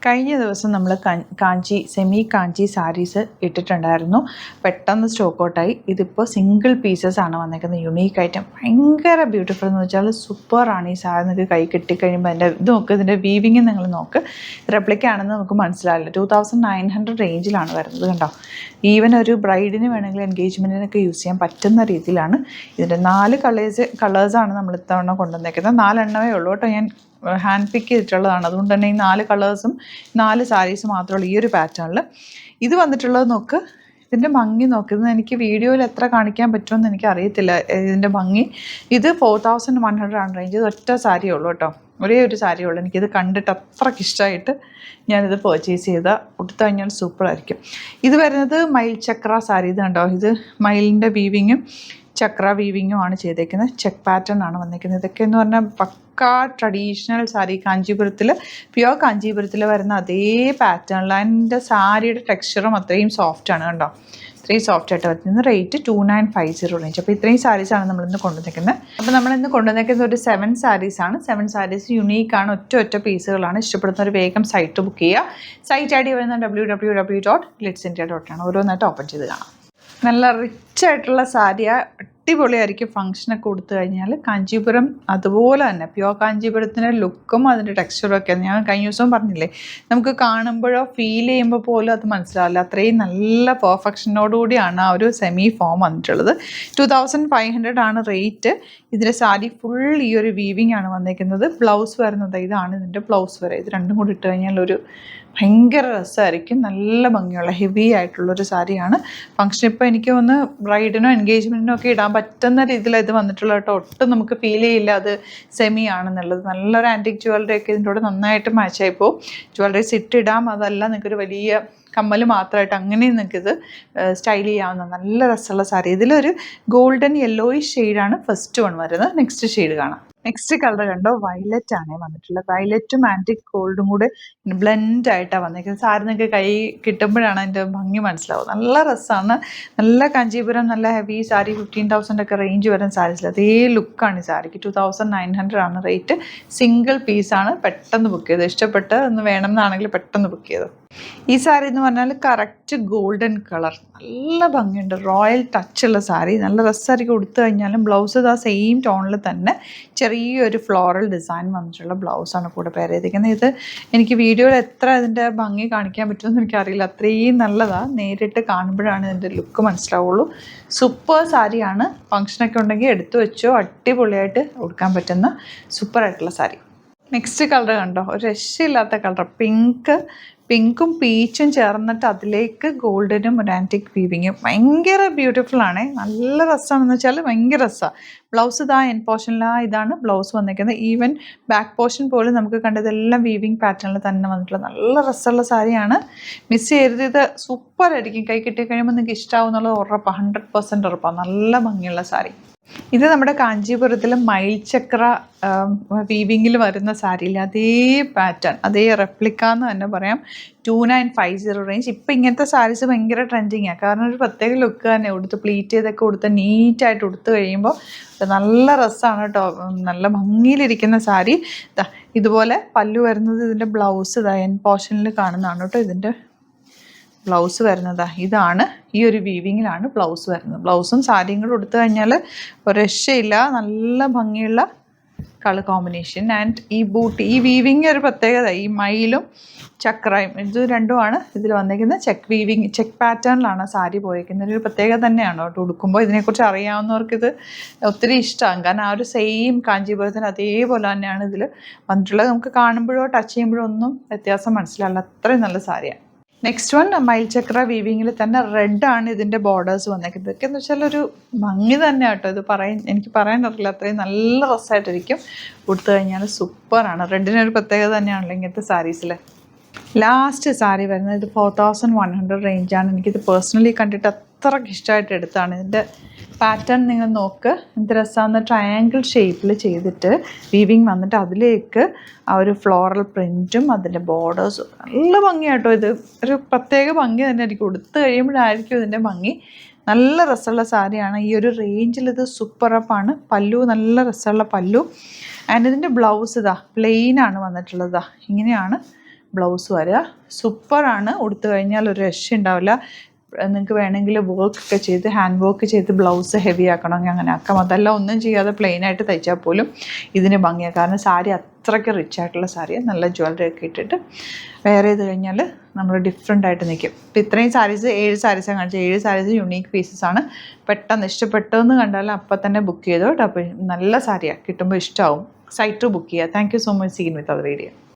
കഴിഞ്ഞ ദിവസം നമ്മൾ കാഞ്ചി സെമി കാഞ്ചി സാരീസ് ഇട്ടിട്ടുണ്ടായിരുന്നു. പെട്ടെന്ന് സ്റ്റോക്ക് ഔട്ടായി. ഇതിപ്പോൾ സിംഗിൾ പീസസ് ആണ് വന്നേക്കുന്നത്. യുണീക്ക് ഐറ്റം, ഭയങ്കര ബ്യൂട്ടിഫുൾ എന്ന് വെച്ചാൽ സൂപ്പറാണ്. ഈ സാരി നിങ്ങൾക്ക് കൈ കിട്ടിക്കഴിയുമ്പോൾ അതിൻ്റെ ഇത് നോക്ക്, ഇതിൻ്റെ വീവിങ് നിങ്ങൾ നോക്ക്. റെപ്ലിക്ക ആണെന്ന് നമുക്ക് മനസ്സിലാവില്ല. 2900 റേഞ്ചിലാണ് വരുന്നത്. കണ്ടോ, ഈവൻ ഒരു ബ്രൈഡിന് വേണമെങ്കിൽ എൻഗേജ്മെൻറ്റിനൊക്കെ യൂസ് ചെയ്യാൻ പറ്റുന്ന രീതിയിലാണ്. ഇതിൻ്റെ 4 കളേഴ്സാണ് നമ്മൾ ഇത്തവണ കൊണ്ടുവന്നേക്കുന്നത്. 4 എണ്ണമേ ഉള്ളൂ കേട്ടോ. ഞാൻ ഹാൻഡ് പിക്ക് ചെയ്തിട്ടുള്ളതാണ്. അതുകൊണ്ട് തന്നെ ഈ 4 കളേഴ്സും 4 സാരീസ് മാത്രമേ ഉള്ളൂ ഈ ഒരു പാറ്റേണിൽ. ഇത് വന്നിട്ടുള്ളത് നോക്ക്, ഇതിൻ്റെ ഭംഗി നോക്കുന്നത് എനിക്ക് വീഡിയോയിൽ എത്ര കാണിക്കാൻ പറ്റുമെന്ന് എനിക്ക് അറിയത്തില്ല. ഇതിൻ്റെ ഭംഗി ഇത് 4100 ആണ് റേഞ്ച്. ഇത് ഒറ്റ സാരിയേ ഉള്ളൂ കേട്ടോ, ഒരേ ഒരു സാരിയേ ഉള്ളൂ. എനിക്കിത് കണ്ടിട്ട് അത്രയ്ക്ക് ഇഷ്ടമായിട്ട് ഞാനിത് പർച്ചേസ് ചെയ്ത. കൊടുത്തു കഴിഞ്ഞാൽ സൂപ്പറായിരിക്കും. ഇത് വരുന്നത് മയിൽ ചക്ര സാരി. ഇത് കണ്ടോ, ഇത് മയിലിൻ്റെ വീവിങ്ങും ചക്ര വീവിങ്ങും ആണ് ചെയ്തേക്കുന്നത്. ചെക്ക് പാറ്റേൺ ആണ് വന്നിരിക്കുന്നത്. ഇതൊക്കെ എന്ന് പറഞ്ഞാൽ പക്കാ ട്രഡീഷണൽ സാരി, കാഞ്ചീപുരത്തിൽ പ്യുവർ കാഞ്ചീപുരത്തിൽ വരുന്ന അതേ പാറ്റേണിൽ. അതിൻ്റെ സാരിയുടെ ടെക്സ്ചറും അത്രയും സോഫ്റ്റാണ്. കണ്ടോ, ഇത്രയും സോഫ്റ്റ് ആയിട്ട് വരുന്നത്. Rate 2950 range. അപ്പോൾ ഇത്രയും സാരീസാണ് നമ്മളിന്ന് കൊണ്ടുവന്നിരിക്കുന്നത്. അപ്പോൾ നമ്മളിന്ന് കൊണ്ടുവന്നിരിക്കുന്നത് ഒരു 7 സാരീസാണ്. 7 സാരീസ് യുണീക്കാണ്, ഒറ്റ പീസുകളാണ്. ഇഷ്ടപ്പെടുന്നവർ വേഗം സൈറ്റ് ബുക്ക് ചെയ്യുക. സൈറ്റ് ഐ ഡി വരുന്ന www.glitzindia.in ആണ്. ഓരോന്നായിട്ട് ഓപ്പൺ ചെയ്ത് കാണാം. നല്ല റിച്ച് ആയിട്ടുള്ള സാരിയാണ്, അടിപൊളിയായിരിക്കും. ഫംഗ്ഷനൊക്കെ കൊടുത്തു കഴിഞ്ഞാൽ കാഞ്ചീപുരം അതുപോലെ തന്നെ പ്യുവർ കാഞ്ചീപുരത്തിൻ്റെ ലുക്കും അതിൻ്റെ ടെക്സ്ചറും ഒക്കെ ഞാൻ കഴിഞ്ഞ ദിവസവും പറഞ്ഞില്ലേ, നമുക്ക് കാണുമ്പോഴോ ഫീൽ ചെയ്യുമ്പോൾ പോലും അത് മനസ്സിലാവില്ല. അത്രയും നല്ല പെർഫെക്ഷനോടുകൂടിയാണ് ആ ഒരു സെമി ഫോം വന്നിട്ടുള്ളത്. 2500 ആണ് റേറ്റ്. ഇതിൻ്റെ സാരി ഫുൾ ഈ ഒരു വീവിങ് ആണ് വന്നിരിക്കുന്നത്. ബ്ലൗസ് വരുന്നത് ഇതാണ് ഇതിൻ്റെ ബ്ലൗസ് വരെ. ഇത് രണ്ടും കൂടി ഇട്ട് കഴിഞ്ഞാൽ ഒരു ഭയങ്കര രസമായിരിക്കും. നല്ല ഭംഗിയുള്ള ഹെവി ആയിട്ടുള്ളൊരു സാരിയാണ്. ഫംഗ്ഷൻ ഇപ്പോൾ എനിക്ക് ഒന്ന് ബ്രൈഡിനോ എൻഗേജ്മെൻറ്റിനോ ഒക്കെ ഇടാൻ പറ്റുന്ന രീതിയിൽ ഇത് വന്നിട്ടുള്ള കേട്ടോ. ഒട്ടും നമുക്ക് ഫീൽ ചെയ്യില്ല അത് സെമി ആണെന്നുള്ളത്. നല്ലൊരു ആൻറ്റിക് ജ്വല്ലറി ഒക്കെ ഇതിൻ്റെ കൂടെ നന്നായിട്ട് മാച്ചായി പോകും. ജ്വല്ലറീസ് ഇട്ടിടാം, അതല്ല നിങ്ങൾക്കൊരു വലിയ കമ്മൽ മാത്രമായിട്ട് അങ്ങനെ നിങ്ങൾക്കിത് സ്റ്റൈൽ ചെയ്യാവുന്ന നല്ല രസമുള്ള സാരി. ഇതിലൊരു ഗോൾഡൻ യെല്ലോയിഷ് ഷെയ്ഡാണ് ഫസ്റ്റ് വൺ വരുന്നത്. നെക്സ്റ്റ് ഷെയ്ഡ് കാണാം. നെക്സ്റ്റ് കളർ കണ്ടോ, വയലറ്റ് ആണ് വന്നിട്ടുള്ളത്. വയലറ്റും ആൻറ്റിക് ഗോൾഡും കൂടെ ബ്ലെൻഡ് ആയിട്ടാണ് വന്നിരിക്കുന്നത്. സാരി നിങ്ങൾക്ക് കൈ കിട്ടുമ്പോഴാണ് അതിൻ്റെ ഭംഗി മനസ്സിലാവും. നല്ല രസമാണ്. നല്ല കാഞ്ചീപുരം, നല്ല ഹെവി സാരി. 15,000 ഒക്കെ റേഞ്ച് വരുന്ന സാരീസിൽ അതേ ലുക്കാണ് ഈ സാരിക്ക്. 2900 ആണ് റേറ്റ്. സിംഗിൾ പീസാണ്. പെട്ടെന്ന് ബുക്ക് ചെയ്തു. ഇഷ്ടപ്പെട്ട് ഒന്ന് വേണമെന്നാണെങ്കിൽ പെട്ടെന്ന് ബുക്ക് ചെയ്തു. ഈ സാരി എന്ന് പറഞ്ഞാൽ കറക്റ്റ് ഗോൾഡൻ കളർ, നല്ല ഭംഗിയുണ്ട്. റോയൽ ടച്ചുള്ള സാരി, നല്ല രസമായിരിക്കും. കൊടുത്തു കഴിഞ്ഞാലും ബ്ലൗസ് ഇതാ സെയിം ടോണിൽ തന്നെ ചെറിയൊരു ഫ്ലോറൽ ഡിസൈൻ വന്നിട്ടുള്ള ബ്ലൗസാണ് കൂടെ പെയർ ചെയ്തിരിക്കുന്നത്. ഇത് എനിക്ക് വീഡിയോയിൽ എത്ര ഇതിൻ്റെ ഭംഗി കാണിക്കാൻ പറ്റുമെന്ന് എനിക്കറിയില്ല. അത്രയും നല്ലതാണ്. നേരിട്ട് കാണുമ്പോഴാണ് ഇതിൻ്റെ ലുക്ക് മനസ്സിലാവുള്ളൂ. സൂപ്പർ സാരിയാണ്. ഫംഗ്ഷനൊക്കെ ഉണ്ടെങ്കിൽ എടുത്തു വെച്ചോ, അടിപൊളിയായിട്ട് ഉടുക്കാൻ പറ്റുന്ന സൂപ്പറായിട്ടുള്ള സാരി. നെക്സ്റ്റ് കളർ കണ്ടോ, ഒരു രക്ഷയില്ലാത്ത കളർ. പിങ്കും പീച്ചും ചേർന്നിട്ട് അതിലേക്ക് ഗോൾഡനും ഒരു ആൻറ്റിക് വീവിങ്ങും. ഭയങ്കര ബ്യൂട്ടിഫുൾ ആണ്. നല്ല രസമാണെന്ന് വെച്ചാൽ ഭയങ്കര രസമാണ്. ബ്ലൗസ് ഇതാ എൻ ഇതാണ് ബ്ലൗസ് വന്നിരിക്കുന്നത്. ഈവൻ ബാക്ക് പോർഷൻ പോലും നമുക്ക് കണ്ടതെല്ലാം വീവിങ് പാറ്റേണിൽ തന്നെ വന്നിട്ടുള്ള നല്ല രസമുള്ള സാരിയാണ്. മിസ് ചെയ്യരുത്. ഇത് സൂപ്പറായിരിക്കും. കൈ കിട്ടി കഴിയുമ്പോൾ നിങ്ങൾക്ക് ഇഷ്ടമാവും എന്നുള്ളത് ഉറപ്പാണ്, 100% ഉറപ്പാണ്. നല്ല ഭംഗിയുള്ള സാരി. ഇത് നമ്മുടെ കാഞ്ചീപുരത്തിൽ മയിൽ ചക്ര വീവിങ്ങിൽ വരുന്ന സാരിയില്ല, അതേ പാറ്റേൺ, അതേ റെപ്ലിക്ക എന്ന് തന്നെ പറയാം. 2950 റേഞ്ച്. ഇപ്പം ഇങ്ങനത്തെ സാരീസ് ഭയങ്കര ട്രെൻഡിങ്ങാണ്. കാരണം ഒരു പ്രത്യേക ലുക്ക് തന്നെ. ഉടുത്ത് പ്ലീറ്റ് ചെയ്തൊക്കെ കൊടുത്ത് നീറ്റായിട്ട് ഉടുത്ത് കഴിയുമ്പോൾ നല്ല രസമാണ് കേട്ടോ. നല്ല ഭംഗിയിലിരിക്കുന്ന സാരി. ഇതുപോലെ പല്ലു വരുന്നത്. ഇതിൻ്റെ ബ്ലൗസ് ഇതാ എൻ പോർഷനിൽ കാണുന്നതാണ് കേട്ടോ. ഇതിൻ്റെ ബ്ലൗസ് വരുന്നത് ഇതാണ്. ഈ ഒരു വീവിങ്ങിലാണ് ബ്ലൗസ് വരുന്നത്. ബ്ലൗസും സാരിയും കൂടെ കൊടുത്തു കഴിഞ്ഞാൽ ഒരു രക്ഷയില്ല. നല്ല ഭംഗിയുള്ള കളർ കോമ്പിനേഷൻ. ആൻഡ് ഈ ബൂട്ടി, ഈ വീവിങ് ഒരു പ്രത്യേകത. ഈ മയിലും ചക്രയും ഇത് രണ്ടുമാണ് ഇതിൽ വന്നിരിക്കുന്നത്. ചെക്ക് പാറ്റേണിലാണ് സാരി പോയിരിക്കുന്നത്. ഒരു പ്രത്യേകത തന്നെയാണ് കേട്ടോ. ഉടുക്കുമ്പോൾ ഇതിനെക്കുറിച്ച് അറിയാവുന്നവർക്ക് ഇത് ഒത്തിരി ഇഷ്ടമാകും. കാരണം ആ ഒരു സെയിം കാഞ്ചീപുരത്തിന് അതേപോലെ തന്നെയാണ് ഇതിൽ വന്നിട്ടുള്ളത്. നമുക്ക് കാണുമ്പോഴോ ടച്ച് ചെയ്യുമ്പോഴോ ഒന്നും വ്യത്യാസം മനസ്സിലാവില്ല. അത്രയും നല്ല സാരിയാണ്. നെക്സ്റ്റ് വൺ മയിൽ ചക്ര വീവിങ്ങിൽ തന്നെ റെഡാണ് ഇതിൻ്റെ ബോർഡേഴ്സ് വന്നേക്കുന്നത്. ഇതൊക്കെ എന്ന് വെച്ചാൽ ഒരു ഭംഗി തന്നെ കേട്ടോ. ഇത് എനിക്ക് പറയാനറിയില്ല. അത്രയും നല്ല രസമായിട്ടിരിക്കും. കൊടുത്തു കഴിഞ്ഞാൽ സൂപ്പറാണ്. റെഡിനൊരു പ്രത്യേകത തന്നെയാണല്ലോ ഇങ്ങനത്തെ സാരീസിൽ. ലാസ്റ്റ് സാരി വരുന്നത് ഇത് 4100 റേഞ്ചാണ്. എനിക്കിത് പേഴ്സണലി കണ്ടിട്ട് അത്രയ്ക്ക് ഇഷ്ടമായിട്ട് എടുത്താണ്. ഇതിൻ്റെ പാറ്റേൺ നിങ്ങൾ നോക്ക്, എന്ത് രസമാണെന്ന്. ട്രയാങ്കിൾ ഷേപ്പിൽ ചെയ്തിട്ട് വീവിങ് വന്നിട്ട് അതിലേക്ക് ആ ഒരു ഫ്ലോറൽ പ്രിൻറ്റും അതിൻ്റെ ബോർഡേഴ്സും നല്ല ഭംഗിയാട്ടോ. ഇത് ഒരു പ്രത്യേക ഭംഗി തന്നെ ആയിരിക്കും. ഉടുത്ത് കഴിയുമ്പോഴായിരിക്കും ഇതിൻ്റെ ഭംഗി. നല്ല രസമുള്ള സാരിയാണ്. ഈ ഒരു റേഞ്ചിൽ ഇത് സൂപ്പറപ്പാണ്. പല്ലു നല്ല രസമുള്ള പല്ലു. ആൻഡ് ഇതിൻ്റെ ബ്ലൗസ് ഇതാ പ്ലെയിനാണ് വന്നിട്ടുള്ളത്. ഇങ്ങനെയാണ് ബ്ലൗസ് വരിക. സൂപ്പറാണ്. ഉടുത്തു കഴിഞ്ഞാൽ ഒരു രക്ഷയുണ്ടാവില്ല. നിങ്ങൾക്ക് വേണമെങ്കിൽ വർക്കൊക്കെ ചെയ്ത് ഹാൻഡ് വർക്ക് ചെയ്ത് ബ്ലൗസ് ഹെവി ആക്കണമെങ്കിൽ അങ്ങനെ ആക്കാം. അതെല്ലാം ഒന്നും ചെയ്യാതെ പ്ലെയിനായിട്ട് തയ്ച്ചാൽ പോലും ഇതിന് ഭംഗിയാണ്. കാരണം സാരി അത്രയ്ക്ക് റിച്ച് ആയിട്ടുള്ള സാരിയാണ്. നല്ല ജ്വല്ലറി ഒക്കെ ഇട്ടിട്ട് വെയർ ചെയ്ത് കഴിഞ്ഞാൽ നമ്മൾ ഡിഫറെൻ്റ് ആയിട്ട് നിൽക്കും. ഇപ്പോൾ ഇത്രയും സാരീസ് 7 സാരീസാണ് കാണിച്ചത്. 7 സാരീസ് യുണീക്ക് പീസസാണ്. പെട്ടെന്ന് ഇഷ്ടപ്പെട്ടെന്ന് കണ്ടാൽ അപ്പം തന്നെ ബുക്ക് ചെയ്തോ കേട്ടോ. അപ്പോൾ നല്ല സാരിയാണ്, കിട്ടുമ്പോൾ ഇഷ്ടമാവും. സൈറ്റ് ബുക്ക് ചെയ്യുക. Thank you so much. Seen with our video.